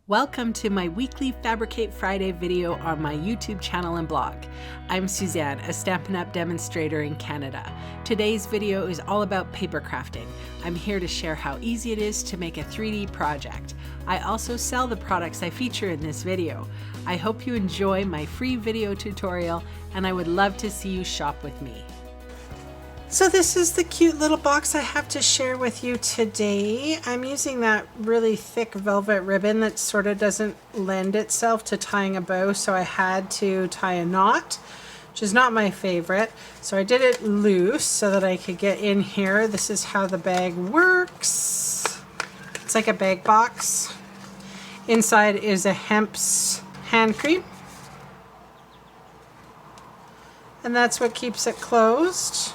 Welcome to my weekly Fabricate Friday video on my YouTube channel and blog. I'm Suzanne, a Stampin' Up! Demonstrator in Canada. Today's video is all about paper crafting. I'm here to share how easy it is to make a 3D project. I also sell the products I feature in this video. I hope you enjoy my free video tutorial, and I would love to see you shop with me. So this is the cute little box I have to share with you today. I'm using that really thick velvet ribbon that sort of doesn't lend itself to tying a bow, so I had to tie a knot, which is not my favorite. So I did it loose so that I could get in here. This is how the bag works. It's like a bag box. Inside is a hemp's hand cream. And that's what keeps it closed.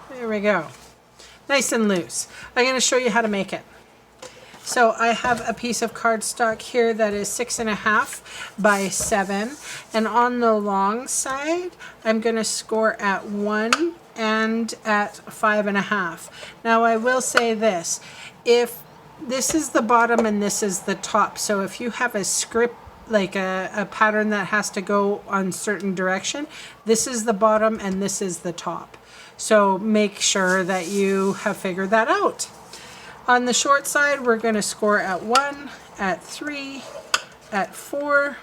There we go. Nice and loose. I'm going to show you how to make it. So I have a piece of cardstock here that is 6.5 by 7, and on the long side I'm going to score at 1 and at 5.5. Now I will say this, if this is the bottom and this is the top, so if you have a script like a pattern that has to go on certain direction, this is the bottom and this is the top. So make sure that you have figured that out. On the short side, we're going to score at 1, at 3, at 4,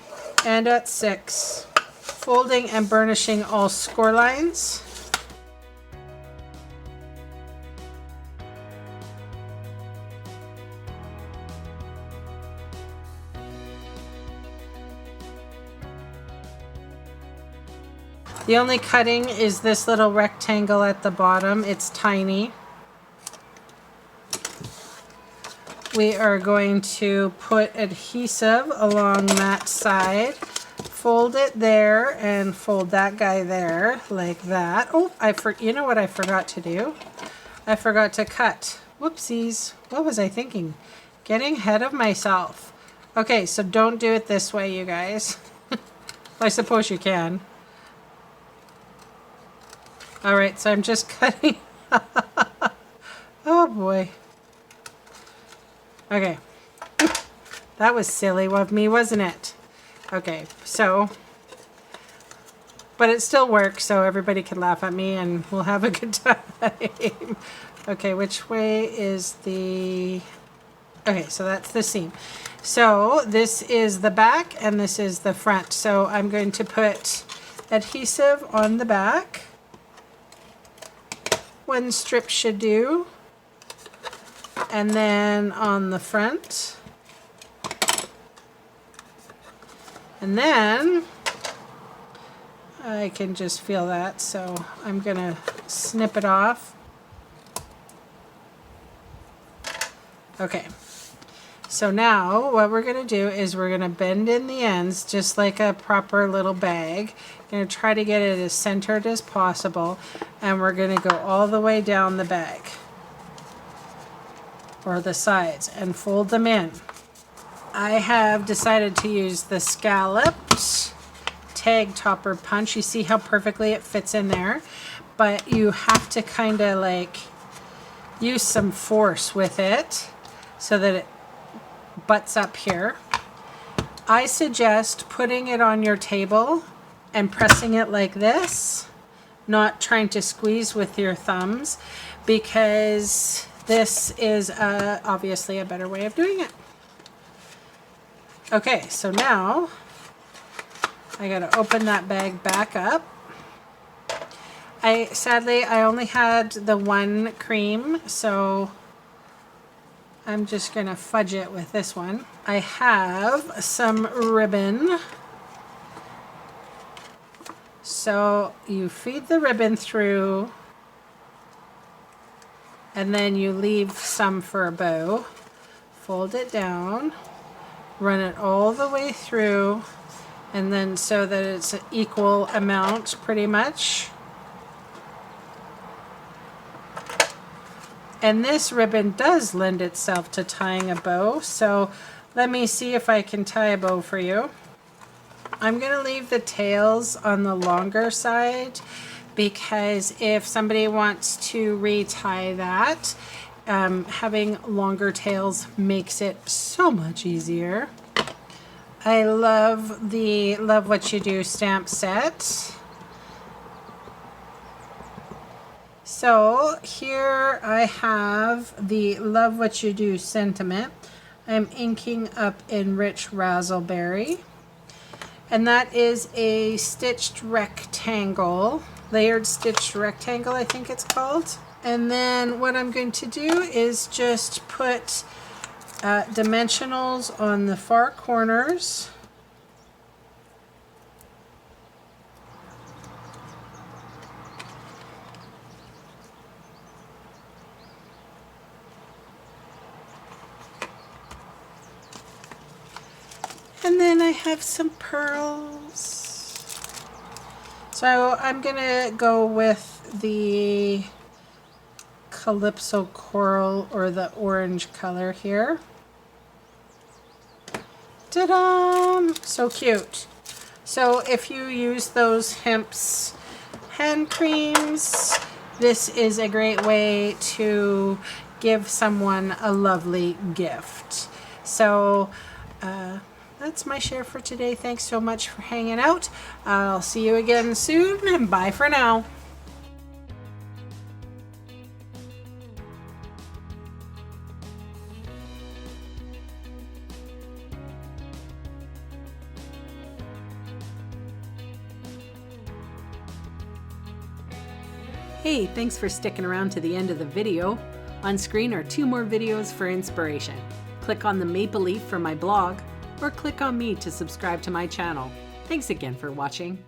and at 6. Folding and burnishing all score lines. The only cutting is this little rectangle at the bottom. It's tiny. We are going to put adhesive along that side, fold it there, and fold that guy there like that. Oh, you know what I forgot to do? I forgot to cut. Whoopsies. What was I thinking? Getting ahead of myself. Okay, so don't do it this way, you guys. I suppose you can. Alright, so I'm just cutting. Oh boy. Okay. That was silly of me, wasn't it? Okay, so, but it still works, so everybody can laugh at me and we'll have a good time. Okay, which way is the... Okay, so that's the seam. So this is the back and this is the front. So I'm going to put adhesive on the back. One strip should do, and then on the front, and then I can just feel that, so I'm gonna snip it off. Okay, so now what we're gonna do is we're gonna bend in the ends just like a proper little bag. Going to try to get it as centered as possible, and we're going to go all the way down the bag or the sides and fold them in. I have decided to use the scalloped tag topper punch. You see how perfectly it fits in there, but you have to kind of like use some force with it so that it butts up here. I suggest putting it on your table and pressing it like this, not trying to squeeze with your thumbs, because this is obviously a better way of doing it. Okay, so now I gotta open that bag back up. Sadly I only had the one cream, so I'm just gonna fudge it with this one. I have some ribbon. So you feed the ribbon through, and then you leave some for a bow. Fold it down, run it all the way through, and then so that it's an equal amount pretty much. And this ribbon does lend itself to tying a bow, so let me see if I can tie a bow for you. I'm going to leave the tails on the longer side because if somebody wants to retie that, having longer tails makes it so much easier. I love the Love What You Do stamp set. So here I have the Love What You Do sentiment. I'm inking up in Rich Razzleberry. And that is a stitched rectangle, layered stitched rectangle, I think it's called. And then what I'm going to do is just put dimensionals on the far corners. And then I have some pearls. So I'm gonna go with the Calypso Coral, or the orange color here. Ta-da! So cute. So if you use those Hemp's hand creams, this is a great way to give someone a lovely gift. So that's my share for today. Thanks so much for hanging out. I'll see you again soon, and bye for now. Hey, thanks for sticking around to the end of the video. On screen are 2 more videos for inspiration. Click on the maple leaf for my blog, or click on me to subscribe to my channel. Thanks again for watching.